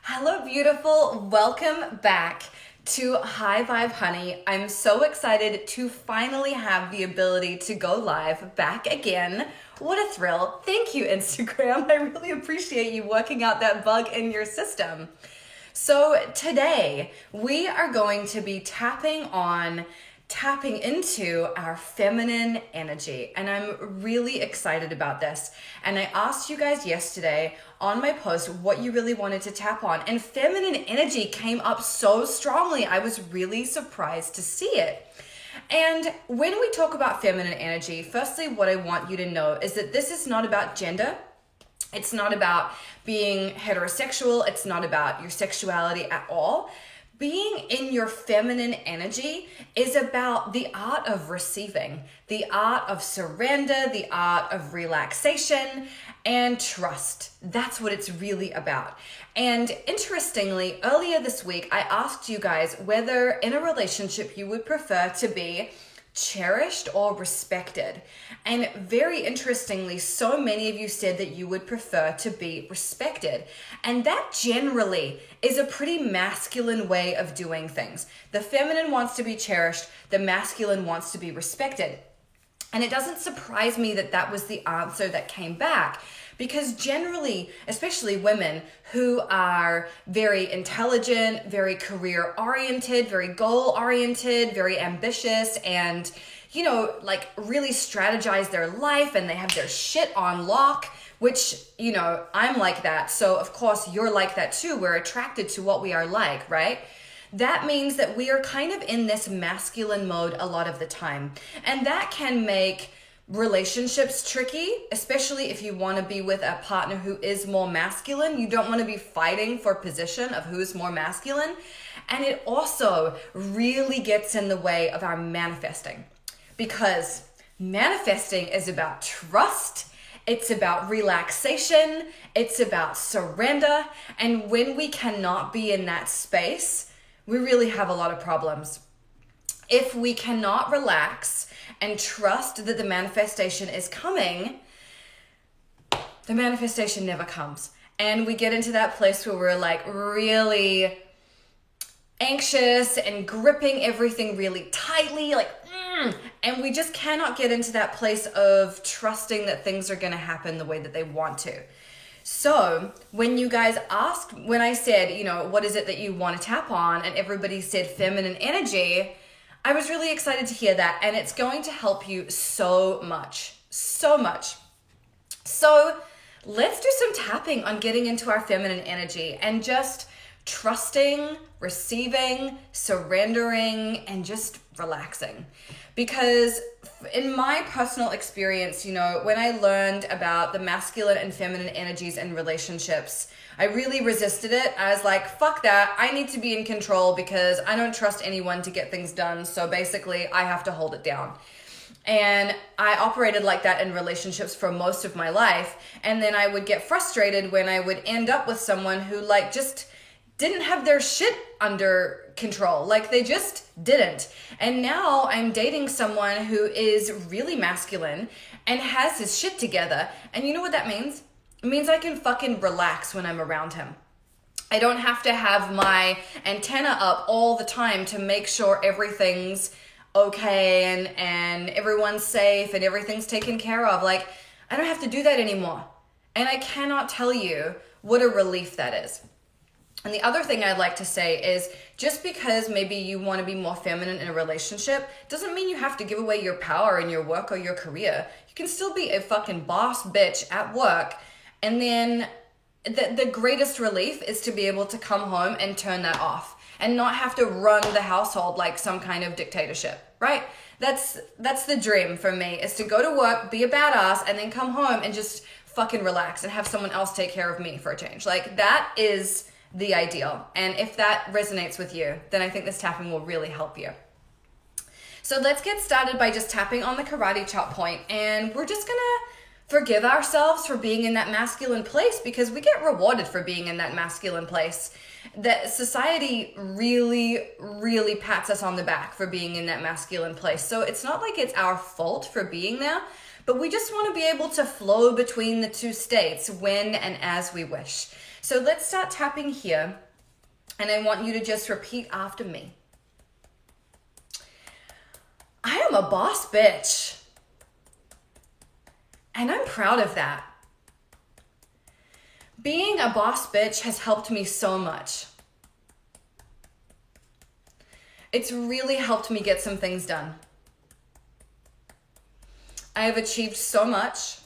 Hello, beautiful. Welcome back to High Vibe Honey. I'm so excited to finally have the ability to go live back again. What a thrill. Thank you, Instagram. I really appreciate you working out that bug in your system. So today we are going to be tapping into our feminine energy, and I'm really excited about this. And I asked you guys yesterday on my post what you really wanted to tap on, and feminine energy came up so strongly. I was really surprised to see it. And when we talk about feminine energy, firstly, what I want you to know is that this is not about gender. It's not about being heterosexual. It's not about your sexuality at all. Being in your feminine energy is about the art of receiving, the art of surrender, the art of relaxation and trust. That's what it's really about. And interestingly, earlier this week, I asked you guys whether in a relationship you would prefer to be cherished or respected. And very interestingly, so many of you said that you would prefer to be respected. And that generally is a pretty masculine way of doing things. The feminine wants to be cherished, the masculine wants to be respected. And it doesn't surprise me that that was the answer that came back, because generally, especially women who are very intelligent, very career oriented, very goal oriented, very ambitious, and, you know, like really strategize their life and they have their shit on lock, which, you know, I'm like that. So of course you're like that too. We're attracted to what we are like, right? That means that we are kind of in this masculine mode a lot of the time. And that can make relationships tricky, especially if you want to be with a partner who is more masculine. You don't want to be fighting for position of who's more masculine. And it also really gets in the way of our manifesting, because manifesting is about trust. It's about relaxation. It's about surrender. And when we cannot be in that space, we really have a lot of problems. If we cannot relax and trust that the manifestation is coming, the manifestation never comes. And we get into that place where we're like really anxious and gripping everything really tightly, and we just cannot get into that place of trusting that things are going to happen the way that they want to. So when you guys asked, when I said, you know, what is it that you want to tap on? And everybody said feminine energy, I was really excited to hear that. And it's going to help you so much, so much. So let's do some tapping on getting into our feminine energy and just trusting, receiving, surrendering, and just relaxing. Because in my personal experience, you know, when I learned about the masculine and feminine energies in relationships, I really resisted it. I was like, fuck that. I need to be in control because I don't trust anyone to get things done. So basically, I have to hold it down. And I operated like that in relationships for most of my life. And then I would get frustrated when I would end up with someone who like just didn't have their shit under control. Like they just didn't. And now I'm dating someone who is really masculine and has his shit together. And you know what that means? It means I can fucking relax when I'm around him. I don't have to have my antenna up all the time to make sure everything's okay and everyone's safe and everything's taken care of. Like, I don't have to do that anymore. And I cannot tell you what a relief that is. And the other thing I'd like to say is just because maybe you want to be more feminine in a relationship doesn't mean you have to give away your power in your work or your career. You can still be a fucking boss bitch at work. And then the greatest relief is to be able to come home and turn that off and not have to run the household like some kind of dictatorship, right? That's the dream for me, is to go to work, be a badass, and then come home and just fucking relax and have someone else take care of me for a change. Like that is the ideal. And if that resonates with you, then I think this tapping will really help you. So let's get started by just tapping on the karate chop point, and we're just gonna forgive ourselves for being in that masculine place, because we get rewarded for being in that masculine place. That society really, really pats us on the back for being in that masculine place. So it's not like it's our fault for being there, but we just want to be able to flow between the two states when and as we wish. So let's start tapping here. And I want you to just repeat after me. I am a boss bitch. And I'm proud of that. Being a boss bitch has helped me so much. It's really helped me get some things done. I have achieved so much.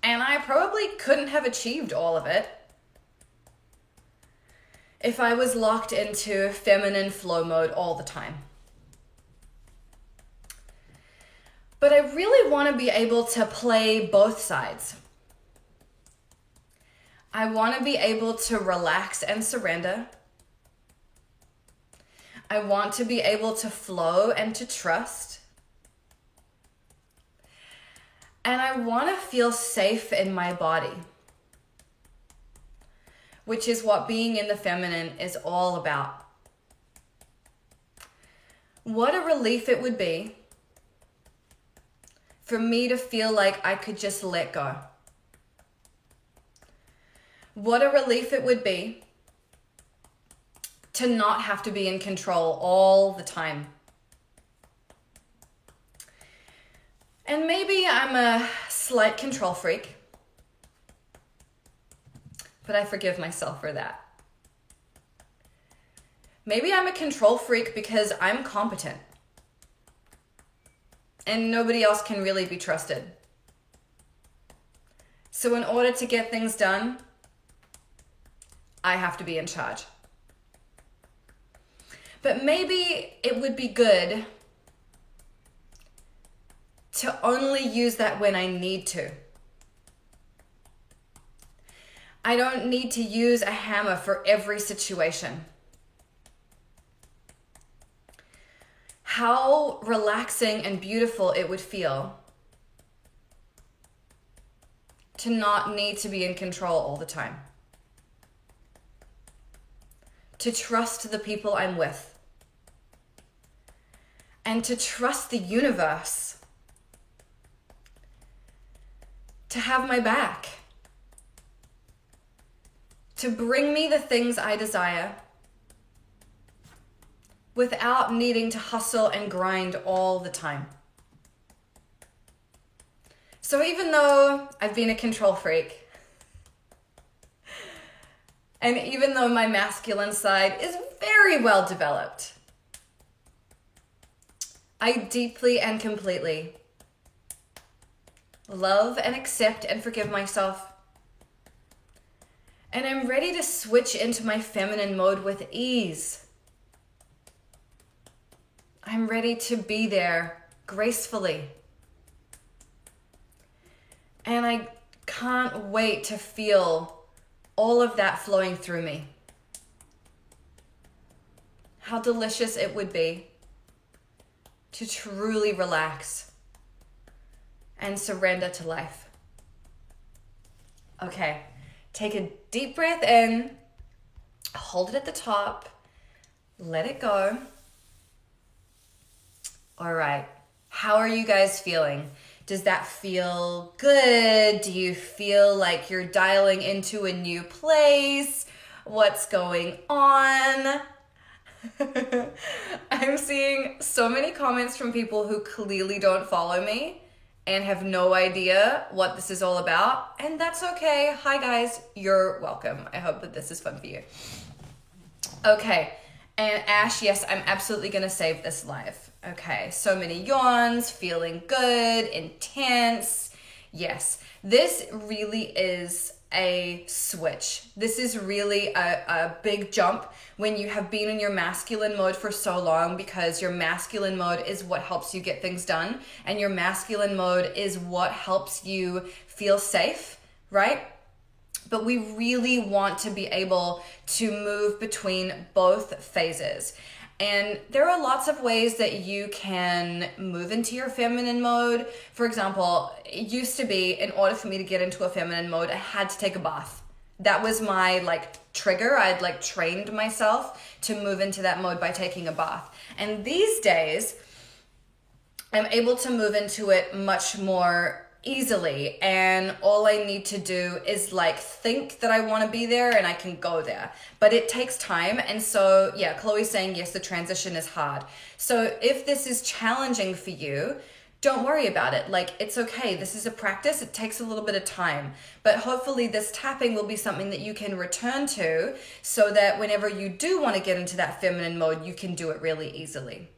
And I probably couldn't have achieved all of it if I was locked into feminine flow mode all the time. But I really want to be able to play both sides. I want to be able to relax and surrender. I want to be able to flow and to trust. And I want to feel safe in my body, which is what being in the feminine is all about. What a relief it would be for me to feel like I could just let go. What a relief it would be to not have to be in control all the time. And maybe I'm a slight control freak, but I forgive myself for that. Maybe I'm a control freak because I'm competent and nobody else can really be trusted. So in order to get things done, I have to be in charge. But maybe it would be good to only use that when I need to. I don't need to use a hammer for every situation. How relaxing and beautiful it would feel to not need to be in control all the time. To trust the people I'm with. And to trust the universe to have my back. To bring me the things I desire without needing to hustle and grind all the time. So even though I've been a control freak, and even though my masculine side is very well developed, I deeply and completely love and accept and forgive myself. And I'm ready to switch into my feminine mode with ease. I'm ready to be there gracefully. And I can't wait to feel all of that flowing through me. How delicious it would be to truly relax and surrender to life. Okay, take a deep breath in, hold it at the top, let it go. All right, how are you guys feeling? Does that feel good? Do you feel like you're dialing into a new place? What's going on? I'm seeing so many comments from people who clearly don't follow me and have no idea what this is all about. And that's okay. Hi guys, you're welcome. I hope that this is fun for you. Okay, and Ash, yes, I'm absolutely gonna save this live. Okay, so many yawns, feeling good, intense. Yes, this really is a switch. This is really a big jump when you have been in your masculine mode for so long, because your masculine mode is what helps you get things done, and your masculine mode is what helps you feel safe, right? But we really want to be able to move between both phases. And there are lots of ways that you can move into your feminine mode. For example, it used to be, in order for me to get into a feminine mode, I had to take a bath. That was my trigger. I'd trained myself to move into that mode by taking a bath. And these days, I'm able to move into it much more easily, and all I need to do is like think that I want to be there and I can go there, but it takes time. And so yeah, Chloe's saying yes, the transition is hard. So if this is challenging for you, don't worry about it. Like, it's okay. This is a practice. It takes a little bit of time, but hopefully this tapping will be something that you can return to so that whenever you do want to get into that feminine mode, you can do it really easily.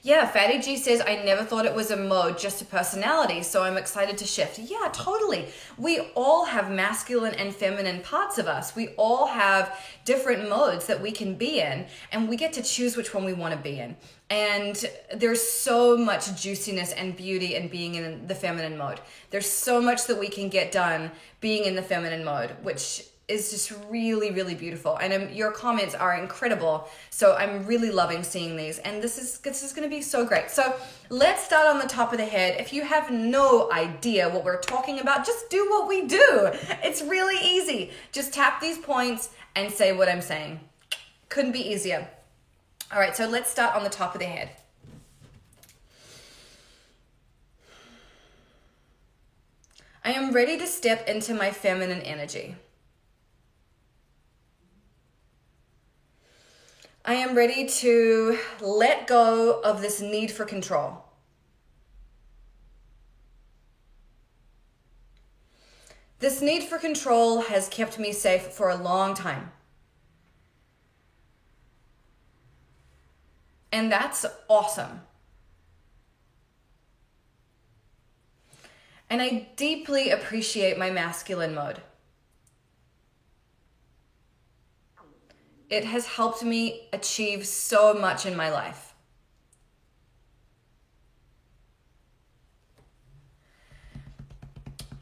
Yeah, Fatty G says, I never thought it was a mode, just a personality, so I'm excited to shift. Yeah, totally. We all have masculine and feminine parts of us. We all have different modes that we can be in, and we get to choose which one we want to be in. And there's so much juiciness and beauty in being in the feminine mode. There's so much that we can get done being in the feminine mode, which is just really, really beautiful. And your comments are incredible. So I'm really loving seeing these. And this is going to be so great. So let's start on the top of the head. If you have no idea what we're talking about, just do what we do. It's really easy. Just tap these points and say what I'm saying. Couldn't be easier. All right, so let's start on the top of the head. I am ready to step into my feminine energy. I am ready to let go of this need for control. This need for control has kept me safe for a long time. And that's awesome. And I deeply appreciate my masculine mode. It has helped me achieve so much in my life.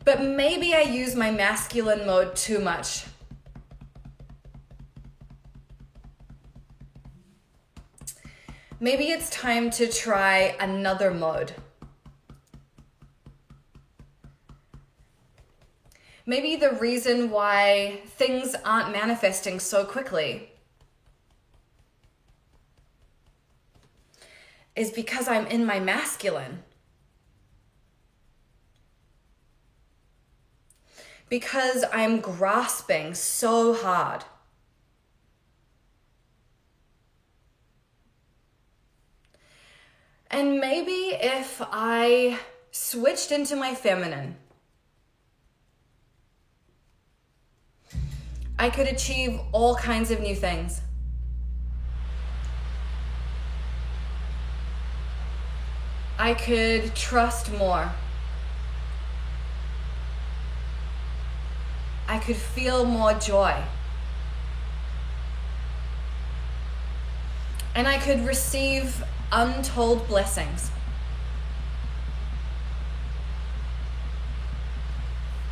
But maybe I use my masculine mode too much. Maybe it's time to try another mode. Maybe the reason why things aren't manifesting so quickly is because I'm in my masculine. Because I'm grasping so hard. And maybe if I switched into my feminine, I could achieve all kinds of new things. I could trust more. I could feel more joy. And I could receive untold blessings.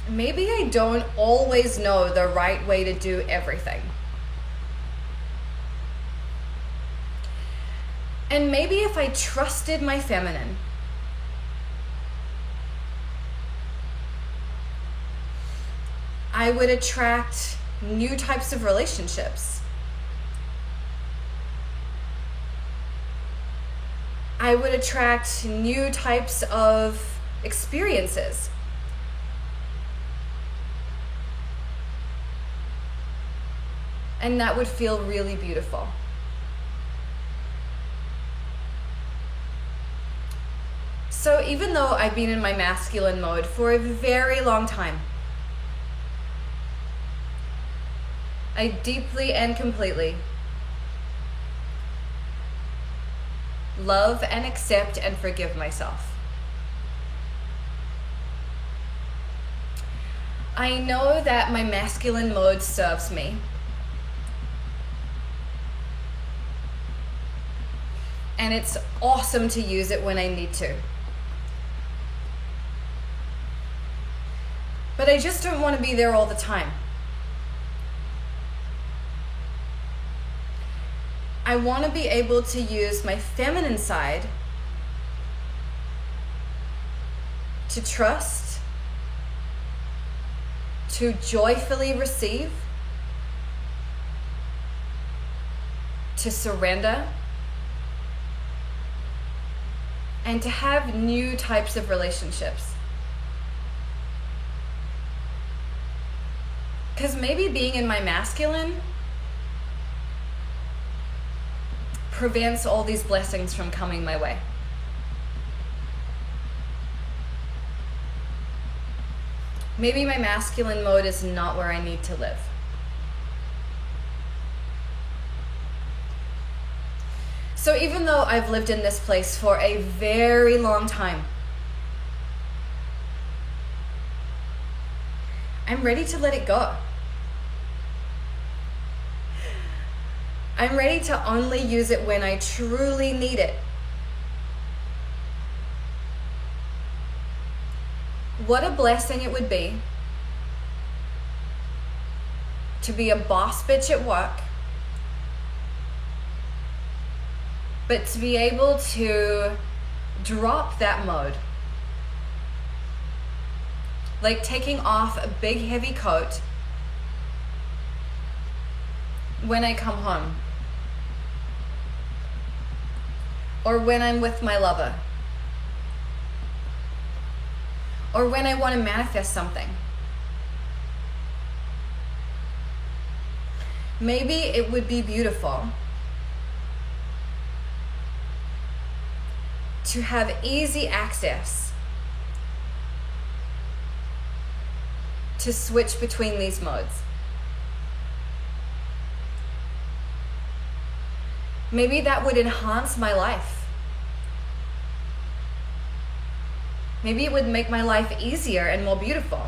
Maybe I don't always know the right way to do everything. And maybe if I trusted my feminine, I would attract new types of relationships. I would attract new types of experiences. And that would feel really beautiful. So even though I've been in my masculine mode for a very long time, I deeply and completely love and accept and forgive myself. I know that my masculine mode serves me. And it's awesome to use it when I need to. But I just don't want to be there all the time. I want to be able to use my feminine side to trust, to joyfully receive, to surrender, and to have new types of relationships. Because maybe being in my masculine prevents all these blessings from coming my way. Maybe my masculine mode is not where I need to live. So even though I've lived in this place for a very long time, I'm ready to let it go. I'm ready to only use it when I truly need it. What a blessing it would be to be a boss bitch at work, but to be able to drop that mode. Like taking off a big heavy coat when I come home, or when I'm with my lover, or when I want to manifest something. Maybe it would be beautiful to have easy access to switch between these modes. Maybe that would enhance my life. Maybe it would make my life easier and more beautiful.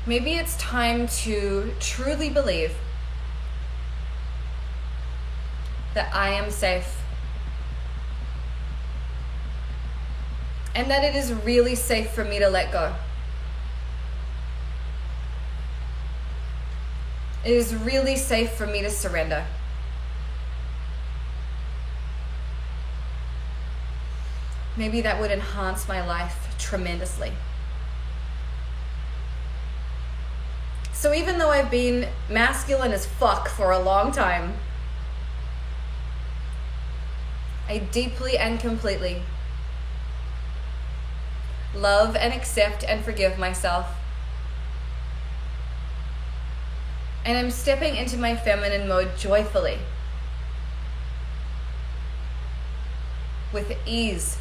Maybe it's time to truly believe that I am safe. And that it is really safe for me to let go. It is really safe for me to surrender. Maybe that would enhance my life tremendously. So even though I've been masculine as fuck for a long time, I deeply and completely love and accept and forgive myself. And I'm stepping into my feminine mode joyfully, with ease,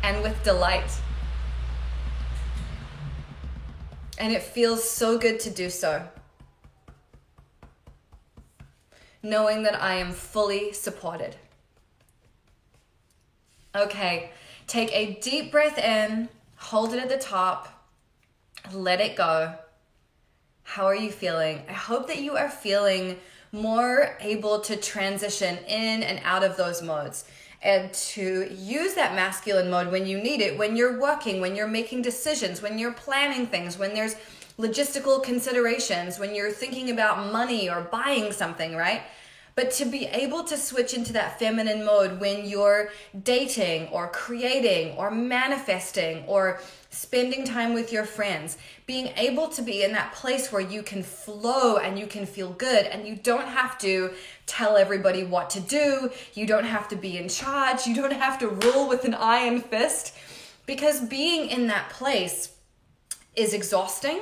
and with delight. And it feels so good to do so, knowing that I am fully supported. Okay, take a deep breath in, hold it at the top, let it go. How are you feeling? I hope that you are feeling more able to transition in and out of those modes and to use that masculine mode when you need it, when you're working, when you're making decisions, when you're planning things, when there's logistical considerations, when you're thinking about money or buying something, right? But to be able to switch into that feminine mode when you're dating or creating or manifesting or spending time with your friends, being able to be in that place where you can flow and you can feel good and you don't have to tell everybody what to do. You don't have to be in charge. You don't have to rule with an iron fist, because being in that place is exhausting.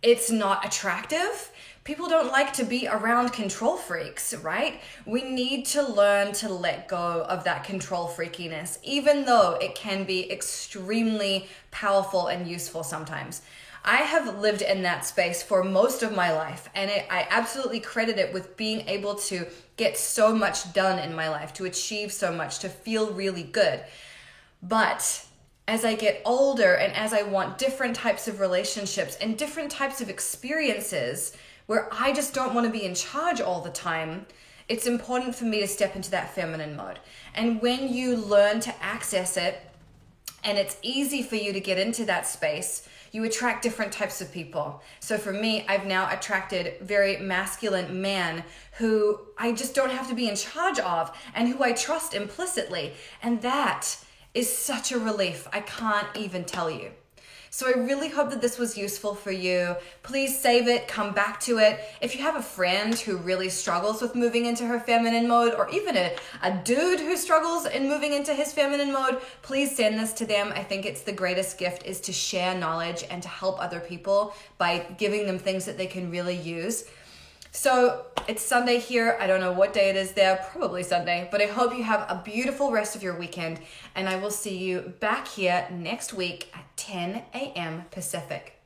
It's not attractive. People don't like to be around control freaks, right? We need to learn to let go of that control freakiness, even though it can be extremely powerful and useful sometimes. I have lived in that space for most of my life, and I absolutely credit it with being able to get so much done in my life, to achieve so much, to feel really good. But as I get older and as I want different types of relationships and different types of experiences where I just don't want to be in charge all the time, it's important for me to step into that feminine mode. And when you learn to access it, and it's easy for you to get into that space, you attract different types of people. So for me, I've now attracted very masculine men who I just don't have to be in charge of and who I trust implicitly. And that is such a relief. I can't even tell you. So I really hope that this was useful for you. Please save it, come back to it. If you have a friend who really struggles with moving into her feminine mode, or even a dude who struggles in moving into his feminine mode, please send this to them. I think it's the greatest gift, is to share knowledge and to help other people by giving them things that they can really use. So it's Sunday here. I don't know what day it is there, probably Sunday, but I hope you have a beautiful rest of your weekend, and I will see you back here next week at 10 a.m. Pacific.